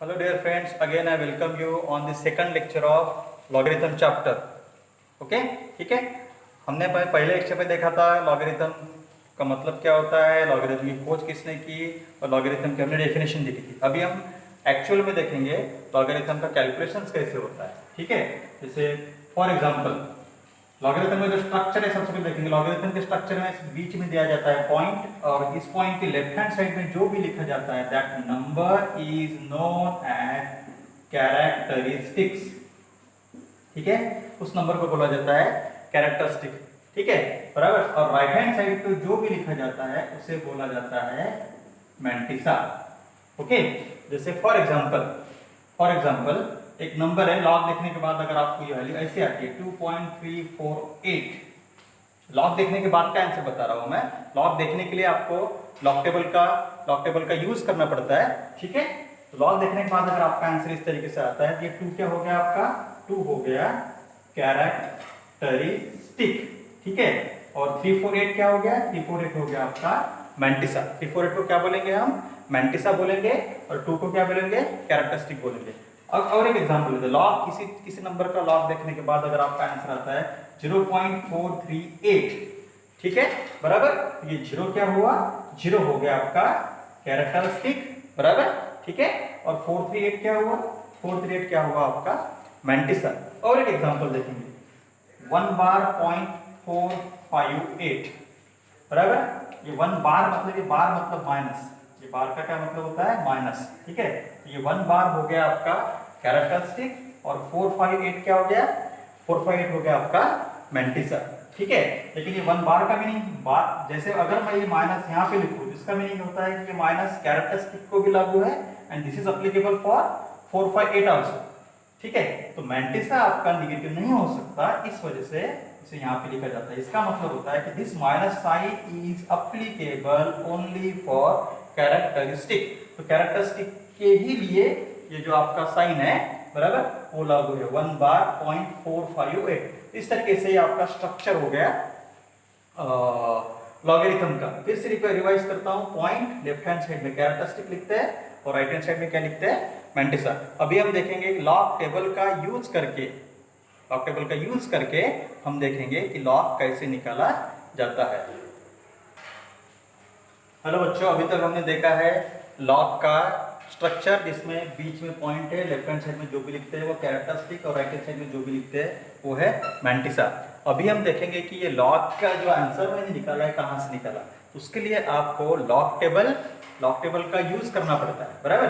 Hello dear friends, again I welcome you on the second lecture of logarithm chapter. Okay ठीक है। हमने पहले lecture में देखा था लॉगरिथम का मतलब क्या होता है, लॉगरिथम की खोज किसने की और लॉगरिथम की हमने डेफिनेशन देखी थी। अभी हम एक्चुअल में देखेंगे लॉगरिथम का कैलकुलेशन कैसे होता है। ठीक है, जैसे फॉर एग्जांपल लॉगरिथम में जो स्ट्रक्चर है सबसे पहले देखेंगे। लॉगरिथम के स्ट्रक्चर में बीच में दिया जाता है पॉइंट, और इस पॉइंट के लेफ्ट हैंड साइड में जो भी लिखा जाता है that number is known as characteristics. ठीक है, उस नंबर को बोला जाता है कैरेक्टरिस्टिक। ठीक है बराबर। और राइट हैंड साइड पे जो भी लिखा जाता है उसे बोला जाता है मैंटिसा। ओके, जैसे फॉर एग्जांपल एक नंबर है, लॉग देखने के बाद अगर आपको ये वैल्यू ऐसे आती है 2.348, लॉग देखने के बाद का आंसर बता रहा हूं मैं। लॉग देखने के लिए आपको लॉग टेबल का यूज करना पड़ता है। ठीक है, तो लॉग देखने के बाद अगर आपका आंसर इस तरीके से आता है, ये 2 क्या हो गया आपका, 2 हो गया कैरेक्टरिस्टिक। ठीक है, और 348 क्या हो गया, 348 हो गया आपका मैंटिसा। 348 को क्या बोलेंगे हम, मैंटिसा बोलेंगे, और 2 को क्या बोलेंगे, कैरेक्टरिस्टिक बोलेंगे। अब और एक एग्जांपल लेते हैं। लॉग किसी नंबर का लॉग देखने के बाद अगर आपका आंसर आता है 0.438, ठीक है बराबर, ये 0 क्या हुआ, 0 हो गया आपका कैरेक्टरिस्टिक बराबर। ठीक है, और 438 क्या हुआ, 438 क्या हुआ आपका मैंटिसा। और एक एग्जांपल देखेंगे 1 बार 0.458 बराबर। ये 1 बार मतलब, ये बार मतलब माइनस, ये बार का क्या मतलब होता है माइनस। ठीक है, ये 1 बार हो गया आपका कैरेक्टरिस्टिक, और 458 क्या हो गया, 458 हो गया आपका मैंटिसा। ठीक है, लेकिन ये 1 बार का मीनिंग, बार जैसे अगर मैं ये माइनस यहाँ पे लिखूं, इसका मीनिंग होता है कि ये माइनस कैरेक्टरिस्टिक को भी लागू है, and this is applicable for 458 also. ठीक है, तो मैंटिसा आपका निगेटिव नहीं हो सकता, इस वजह से इसे यहाँ पे लिखा जाता है। इसका मतलब होता है कि this minus sign is applicable only for characteristic. तो कैरेक्टरिस्टिक के ही लिए ये जो आपका साइन है बराबर वो लागू है, 1 बार 0.458। इस तरीके से आपका स्ट्रक्चर हो गया लॉगरिथम का। फिर से रिवाइज करता हूं। पॉइंट लेफ्ट हैंड साइड में कैरेक्टरिस्टिक लिखते हैं, और राइट हैंड साइड में क्या लिखते हैं, मैंटिसा। अभी हम देखेंगे लॉग टेबल का यूज करके हम देखेंगे कि लॉग कैसे निकाला जाता है। हेलो बच्चों, अभी तक हमने देखा है लॉग का स्ट्रक्चर, जिसमें बीच में पॉइंट है, लेफ्ट हैंड साइड में जो भी लिखते हैं वो कैरेक्टरिस्टिक, और राइट हैंड साइड में जो भी लिखते हैं वो है मैंटिसा। अभी हम देखेंगे कि ये लॉग का जो आंसर मैंने निकाला है कहाँ से निकाला। उसके लिए आपको लॉग टेबल का यूज करना पड़ता है बराबर।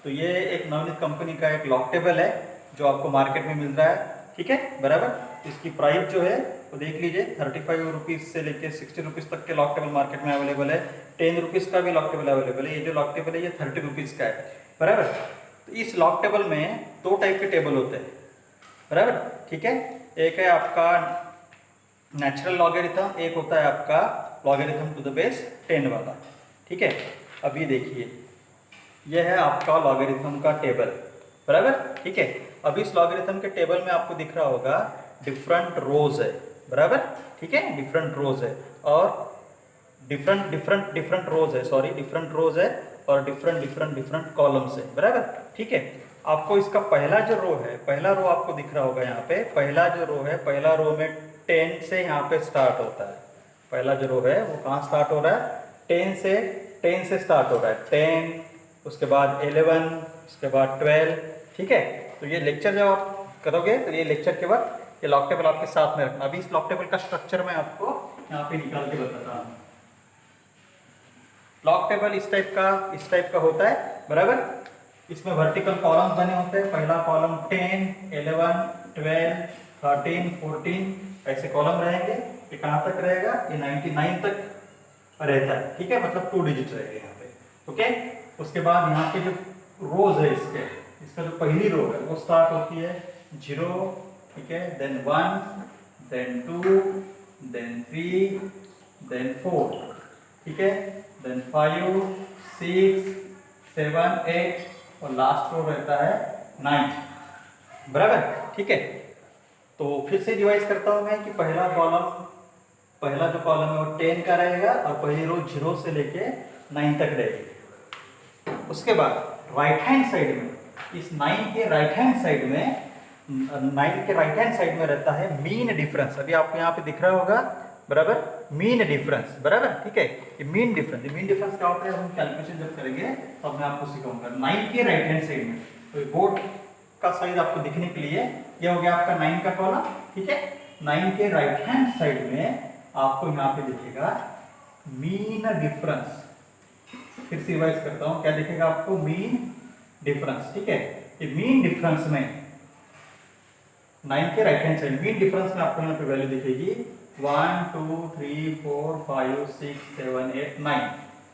तो ये एक नवनीत कंपनी का एक लॉग टेबल है जो आपको मार्केट में मिल रहा है। ठीक है बराबर। इसकी प्राइस जो है वो देख लीजिए, 35 रुपीज़ से लेके 60 रुपीज़ तक के लॉक टेबल मार्केट में अवेलेबल है। 10 रुपीज़ का भी लॉक टेबल अवेलेबल है। ये जो लॉक टेबल है ये 30 रुपीज़ का है बराबर। तो इस लॉक टेबल में 2 टाइप के टेबल होते हैं बराबर। ठीक है, एक है आपका नेचुरल लॉगरिथम, एक होता है आपका लॉगरिथम टू द बेस 10 वाला। ठीक है, अब ये देखिए, यह है आपका लॉगरिथम का टेबल बराबर। ठीक है, अब इस लॉगरिथम के टेबल में आपको दिख रहा होगा डिफरेंट रोज है बराबर। ठीक है, डिफरेंट रोज है, और डिफरेंट रोज है, सॉरी डिफरेंट रोज है, और डिफरेंट कॉलम्स है बराबर। ठीक है, आपको इसका पहला जो रो है, पहला रो आपको दिख रहा होगा यहाँ पे, पहला जो रो है, पहला रो में 10 से यहाँ पे स्टार्ट होता है। पहला जो रो है वो कहाँ स्टार्ट हो रहा है, 10 से स्टार्ट हो रहा है। 10, उसके बाद 11, उसके बाद 12। ठीक है, तो ये लेक्चर जब आप करोगे तो ये लेक्चर के बाद ये लॉक टेबल आपके साथ में रखना। अभी इस लॉक टेबल का स्ट्रक्चर मैं आपको यहाँ पे निकाल के बताता हूँ। लॉक टेबल इस टाइप का होता है बराबर। इसमें वर्टिकल कॉलम बने होते हैं। पहला कॉलम 10, 11, 12, 13, 14 ऐसे कॉलम रहेंगे। ये कहाँ तक रहेगा, ये 99 तक रहता है। ठीक है, मतलब 2 डिजिट रहेंगे यहाँ पे। ओके, उसके बाद यहाँ पे जो रोज है इसका जो पहली रो है वो स्टार्ट होती है 0, ठीक है, देन 1, देन 2, देन 3, देन 4, ठीक है, देन 5, 6, 7, 8, और लास्ट रो रहता है 9 बराबर। ठीक है, तो फिर से रिवाइज करता हूं मैं कि पहला जो कॉलम है वो 10 का रहेगा, और पहली रो 0 से लेके 9 तक रहेगी। उसके बाद राइट हैंड साइड में इस 9 के राइट हैंड साइड में, 9 के राइट हैंड साइड में रहता है मीन डिफरेंस। अभी आपको यहाँ पे दिख रहा होगा, बराबर, मीन डिफरेंस, बराबर, ठीक है। ये मीन डिफरेंस क्या होता है, हम कैलकुलेशन जब करेंगे तो मैं आपको सिखाऊंगा। 9 के राइट हैंड साइड में, तो बोर्ड का साइज आपको दिखने के लिए ये हो गया आपका 9 का कॉलम, ठीक है। 9 के राइट हैंड साइड में आपको यहाँ पे दिखेगा मीन डिफरेंस। फिर से रिवाइज करता हूँ, क्या दिखेगा आपको, मीन डिफरेंस, ठीक है। ये मीन डिफरेंस में 9 के right hand side mean difference में आपको यहाँ पे वैल्यू दिखेगी 1 2 3 4 5 6 7 8 9,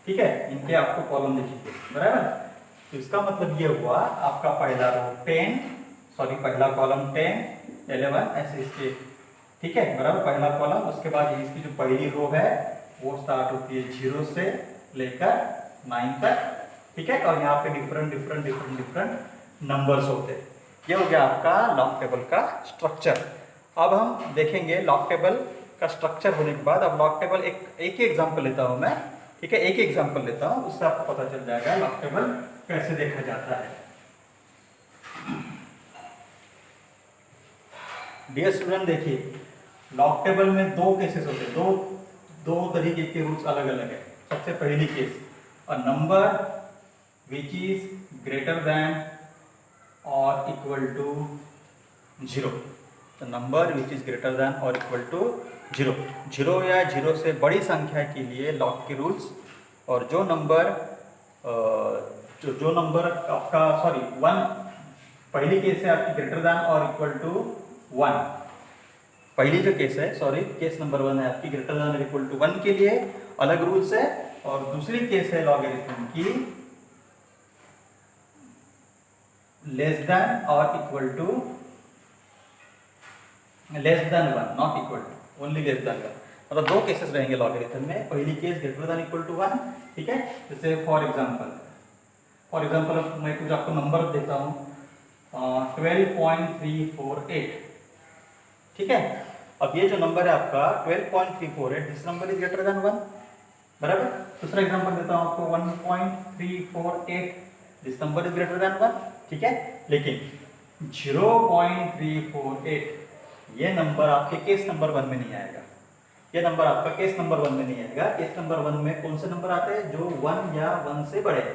ठीक है। इनके आपको कॉलम दिखेंगे, बराबर। तो इसका मतलब ये हुआ आपका पहला रो 10, सॉरी पहला कॉलम 10 11 ऐसे इसके, ठीक है, बराबर, पहला कॉलम। उसके बाद इसकी जो पहली रो है वो स्टार्ट होती है 0 से लेकर 9 तक, ठीक है। और यहाँ पे डिफरेंट नंबर्स होते हैं। ये हो गया आपका लॉग टेबल का स्ट्रक्चर। अब हम देखेंगे लॉग टेबल का स्ट्रक्चर होने के बाद, अब लॉग टेबल एक ही एग्जांपल लेता हूं मैं, ठीक है, एक ही एग्जांपल लेता हूं, उससे आपको पता चल जाएगा लॉग टेबल कैसे देखा जाता है। डियर स्टूडेंट, देखिए लॉग टेबल में दो केसेस होते हैं, दो तरीके के रूल्स अलग अलग है। सबसे पहली case, a number which is greater than और equal to 0, the number which is greater than और इक्वल टू 0, 0 या 0 से बड़ी संख्या के लिए लॉग के रूल्स। और जो नंबर आपका, सॉरी 1, पहली केस है आपकी ग्रेटर देन और इक्वल टू 1, पहली जो केस है, सॉरी केस नंबर 1 है आपकी ग्रेटर देन और इक्वल टू 1 के लिए अलग रूल्स है। और दूसरी केस है लॉगरिथम की लेस देन और equal to, less than 1, not equal to, only less than 1। मतलब दो केसेस रहेंगे लॉगरिथम में। पहली case greater than equal to 1, ठीक है। जैसे फॉर एग्जांपल मैं कुछ आपको नंबर देता हूँ 12.348, ठीक है। अब ये जो नंबर है आपका 12.348, this number is greater then 1, बराबर। दूसरा एग्जांपल देता हूँ आपको 1.348, this number is greater then 1, ठीक है। लेकिन 0.348 ये नंबर आपके केस नंबर 1 में नहीं आएगा। ये नंबर आपका केस नंबर 1 में नहीं आएगा। केस नंबर 1 में कौन से नंबर आते हैं, जो 1 या 1 से बड़े हैं।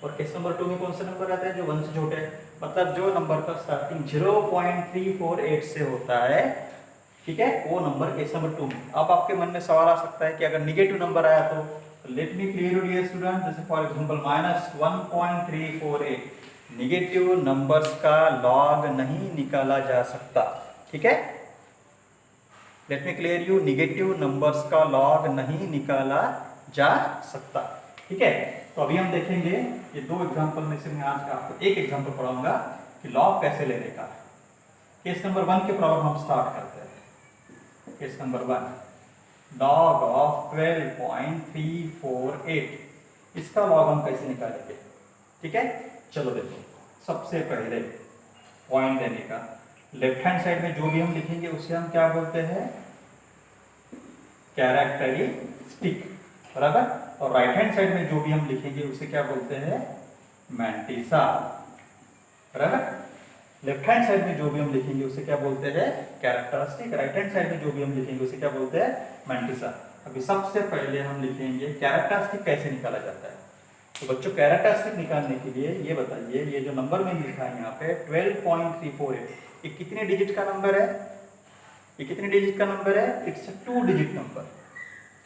और केस नंबर 2 में कौन से नंबर आते हैं, जो 1 से छोटे हैं। मतलब जो नंबर का स्टार्टिंग 0.348 से होता है, ठीक है, वो नंबर केस नंबर 2 में। अब आपके मन में सवाल आ सकता है कि अगर निगेटिव नंबर आया तो let me clear you dear student. जैसे फॉर एग्जांपल -1.348, निगेटिव नंबर्स का लॉग नहीं निकाला जा सकता, ठीक है। Let me clear you, negative numbers का लॉग नहीं निकाला जा सकता, ठीक है। तो अभी हम देखेंगे ये दो एग्जांपल में से मैं आज आपको एक एग्जांपल पढ़ाऊंगा कि लॉग कैसे लेने का। केस नंबर 1 के प्रॉब्लम हम स्टार्ट करते हैं। केस नंबर 1, लॉग ऑफ 12.348, इसका लॉग हम कैसे निकालेंगे, ठीक है। चलो देखो, सबसे पहले पॉइंट देने का, लेफ्ट हैंड साइड में जो भी हम लिखेंगे उसे हम क्या बोलते हैं, कैरेक्टरिस्टिक, बराबर। और राइट हैंड साइड में जो भी हम लिखेंगे उसे क्या बोलते हैं, मैंटिसा, बराबर। लेफ्ट हैंड साइड में जो भी हम लिखेंगे उसे क्या बोलते हैं, कैरेक्टरिस्टिक। राइट हैंड साइड में जो भी हम लिखेंगे उसे क्या बोलते हैं, मैंटिसा। अभी सबसे पहले हम लिखेंगे कैरेक्टरिस्टिक कैसे निकाला जाता है। तो बच्चों, कैरेक्टरिस्टिक निकालने के लिए ये बताइए, ये जो नंबर में लिखा है यहाँ पे 12.348, ये कितने डिजिट का नंबर है, ये कितने डिजिट का नंबर है, इट्स 2 डिजिट नंबर।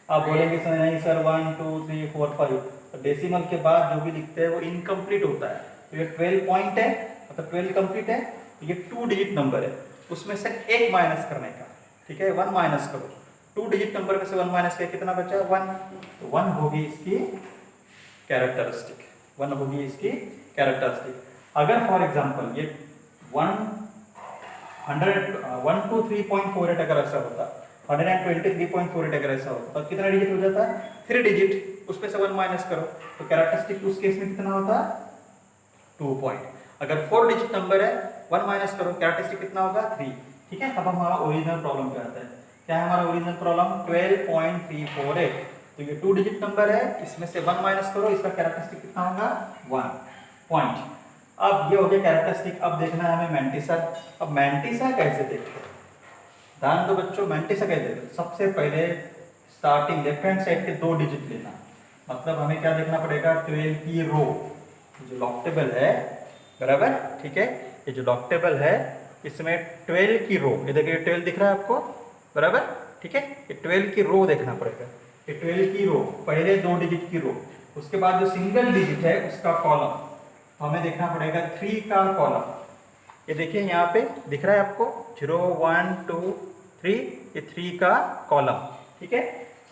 आप बोलेंगे सर नहीं सर 1 2 3 4 5, तो डेसिमल के बाद जो भी लिखते हैं वो इनकम्प्लीट होता है। तो ये 12 पॉइंट है, मतलब 12 कंप्लीट है, तो ये 2 डिजिट नंबर है, उसमें से एक माइनस करने का, ठीक है, 1 माइनस करो। 2 डिजिट नंबर में से 1 माइनस किया, कितना बचा, 1। तो 1 होगी इसकी कैरेक्टरिस्टिक, 1 होगी इसकी कैरेक्टरिस्टिक। अगर फॉर एग्जांपल ये 123.48 अगर ऐसा होता, 123.48 अगर ऐसा होता तो कितना डिजिट हो जाता, 3 डिजिट, उसमें से 1 माइनस करो, तो कैरेक्टरिस्टिक उस केस में कितना होता, 2 पॉइंट। अगर 4 डिजिट नंबर है, 1 माइनस करो, कैरेक्टरिस्टिक कितना होगा, 3, ठीक है। अब हमारा ओरिजिनल प्रॉब्लम पे आता है। क्या है हमारा ओरिजिनल प्रॉब्लम, 12.348, तो ये 2 डिजिट नंबर है, इसमें से 1 माइनस करो, इसका कैरेक्टरिस्टिक कितना होगा, 1 पॉइंट। अब ये हो गया कैरेक्टरिस्टिक। अब देखना है हमें मैंटिसा। अब मैंटिसा कैसे देखते हैं, ध्यान दो बच्चों, मैंटिसा कैसे देखते हैं। सबसे पहले स्टार्टिंग लेफ्ट हैंड साइड के 2 डिजिट लेना, मतलब हमें क्या देखना पड़ेगा, 12 की रो जो लॉक टेबल है, बराबर, ठीक है। ये जो लॉक टेबल है इसमें 12 की रो, ये देखिए 12 दिख रहा है आपको, बराबर, ठीक है। ये 12 की रो देखना पड़ेगा, ये 12 की रो, पहले 2 डिजिट की रो, उसके बाद जो सिंगल डिजिट है उसका कॉलम, तो हमें देखना पड़ेगा 3 का कॉलम। ये देखिए यहाँ पे दिख रहा है आपको 0 1 2 3, ये 3 का कॉलम, ठीक है।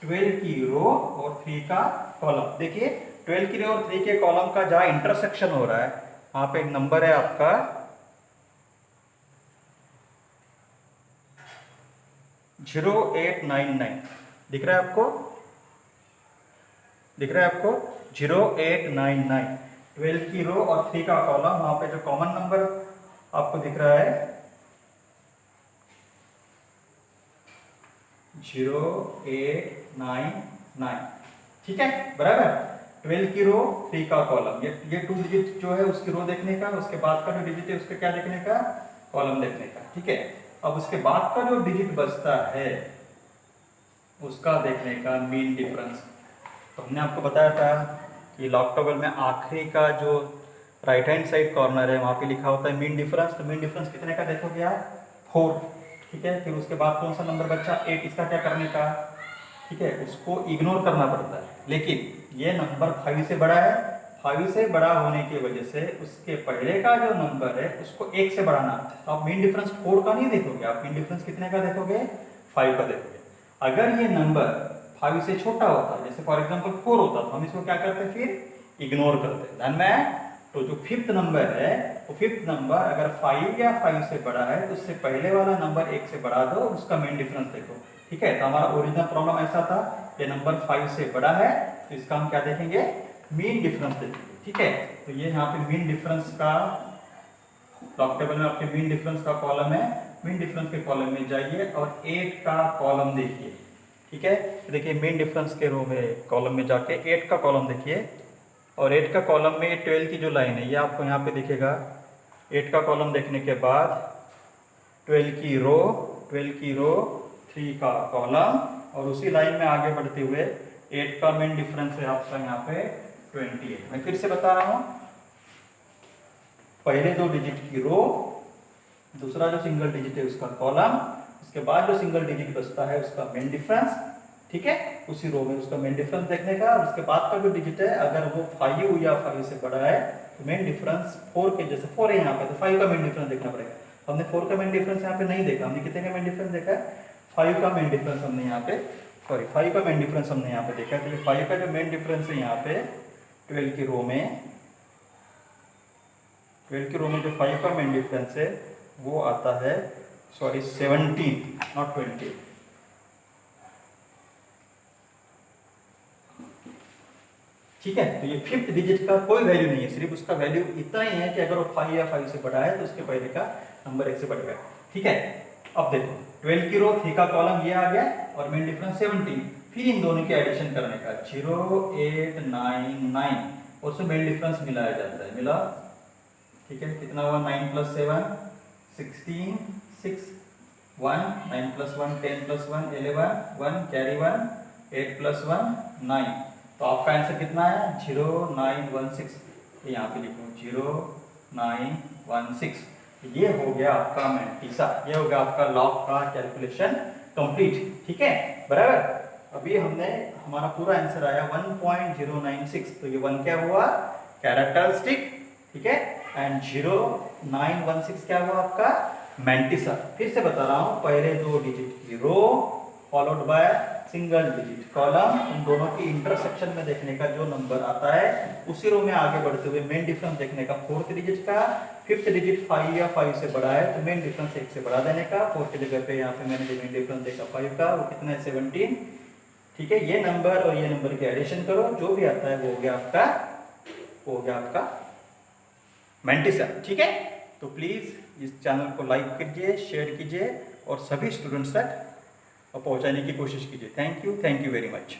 12 की रो और 3 का कॉलम, देखिए 12 की रो और 3 के कॉलम का जहाँ इंटरसेक्शन हो रहा है वहां पे एक नंबर है आपका 0899, दिख रहा है आपको, दिख रहा है आपको 0899, 12 की रो और 3 का कॉलम, वहां पे जो कॉमन नंबर आपको दिख रहा है 0899, ठीक है, बराबर। 12 की रो 3 का कॉलम, ये 2 डिजिट जो है उसकी रो देखने का, उसके बाद का जो डिजिट है उसका क्या देखने का, कॉलम देखने का, ठीक है। अब उसके बाद का जो डिजिट बचता है उसका देखने का मीन डिफरेंस। तो हमने आपको बताया था कि लॉक टेबल में आखिरी का जो राइट हैंड साइड कॉर्नर है वहाँ पे लिखा होता है मीन डिफरेंस। तो मीन डिफरेंस कितने का देखोगे आप, 4, ठीक है। फिर उसके बाद कौन सा नंबर बचा, 8, इसका क्या करने का, ठीक है, उसको इग्नोर करना पड़ता है। लेकिन ये नंबर 5 से बड़ा है, 5 से बड़ा होने की वजह से उसके पहले का जो नंबर है उसको 1 से बढ़ाना। तो आप मीन डिफरेंस 4 का नहीं देखोगे, आप मीन डिफरेंस कितने का देखोगे, 5 का देखोगे। अगर ये नंबर 5 से छोटा होता, जैसे फॉर एग्जाम्पल 4 होता, तो हम इसको क्या करते, फिर इग्नोर करते। ध्यान में, तो जो 5th नंबर है वो 5th नंबर अगर 5 या 5 से बड़ा है तो उससे पहले वाला नंबर 1 से बढ़ा दो, उसका मीन डिफरेंस देखो, ठीक है। तो हमारा ओरिजिनल प्रॉब्लम ऐसा था, ये नंबर 5 से बड़ा है तो इसका हम क्या देखेंगे, मीन डिफरेंस देखेंगे, ठीक है। तो ये यहाँ पे मीन डिफरेंस का लॉक टेबल में आपके मीन डिफरेंस का कॉलम है, मीन डिफरेंस के कॉलम में जाइए और 8 का कॉलम देखिए, ठीक है। देखिए मीन डिफरेंस के रो में कॉलम में जाके 8 का कॉलम देखिए, और 8 का कॉलम में 12 की जो लाइन है ये आपको यहाँ पे दिखेगा। 8 का कॉलम देखने के बाद 12 की रो, 12 की रो, 3 का कॉलम, और उसी लाइन में आगे बढ़ते हुए 8 का मीन डिफरेंस है आपका यहाँ पे 28। मैं फिर से बता रहा हूँ, पहले 2 डिजिट की रो, दूसरा जो सिंगल डिजिट है उसका कॉलम, उसके बाद जो सिंगल डिजिट बचता है उसका मीन डिफरेंस, ठीक है, उसी रो में उसका मीन डिफरेंस देखने का। और उसके बाद का जो डिजिट है अगर वो 5 या 5 से बड़ा है तो मीन डिफरेंस 4 के, जैसे 4 है यहाँ पे तो 5 का मीन डिफरेंस देखना पड़ेगा। हमने 4 का मीन डिफरेंस यहाँ पे नहीं देखा, हमने कितने का मीन डिफरेंस देखा है, 5 का मीन डिफरेंस हमने यहाँ पे, सॉरी 5 का मीन डिफरेंस हमने यहाँ पे देखा है। तो ये 5 का जो मीन डिफरेंस है यहाँ पे 12 की रो में, 12 की रो में जो 5 का मीन डिफरेंस है वो आता है, सॉरी 17 नॉट 20, ठीक है। तो ये 5th डिजिट का कोई वैल्यू नहीं है, सिर्फ उसका वैल्यू इतना ही है कि अगर वो 5 या 5 से बड़ा है तो उसके पहले का नंबर 1 से बढ़ेगा, ठीक है। अब देखो 12 की रो, 3 का कॉलम ये आ गया और मीन डिफरेंस 17, फिर इन दोनों के एडिशन करने का 0899 और उसमें मीन डिफरेंस मिलाया जाता है, मिला, ठीक है। कितना हुआ, 9 + 7 16, 6 1, 9 + 1 10 + 1 11, 1 कैरी 1, 8 + 1 9। तो आपका आंसर कितना है, 0916, यहाँ पे लिखो 0916। ये हो गया आपका मैंटिसा, ये हो गया आपका लॉग का कैलकुलेशन कंप्लीट, ठीक है, बराबर। अभी हमने, हमारा पूरा आंसर आया 1.096, तो ये 1 क्या हुआ, कैरेक्टरिस्टिक, ठीक है, एंड 0916 क्या हुआ आपका मैंटिसा। फिर से बता रहा हूँ, पहले 2 डिजिट की row followed by single digit column, उन दोनों की इंटरसेक्शन में देखने का जो नंबर आता है उसी रो में आगे बढ़ते हुए मेन डिफरेंस देखने का 4th डिजिट का, 5th डिजिट 5 या 5 से बड़ा है तो मेन डिफरेंस 1 से बढ़ा देने का, 4 की जगह पे यहाँ पे मैंने जो मेन डिफरेंस देखा 5 का, वो कितना है 17, ठीक है। ये नंबर और ये नंबर के एडिशन करो, जो भी आता है वो हो गया आपका, वो हो गया आपका मैंटिसा, ठीक है। तो प्लीज इस चैनल को लाइक कीजिए, शेयर कीजिए और सभी स्टूडेंट्स तक पहुंचाने की कोशिश कीजिए। Thank you very much.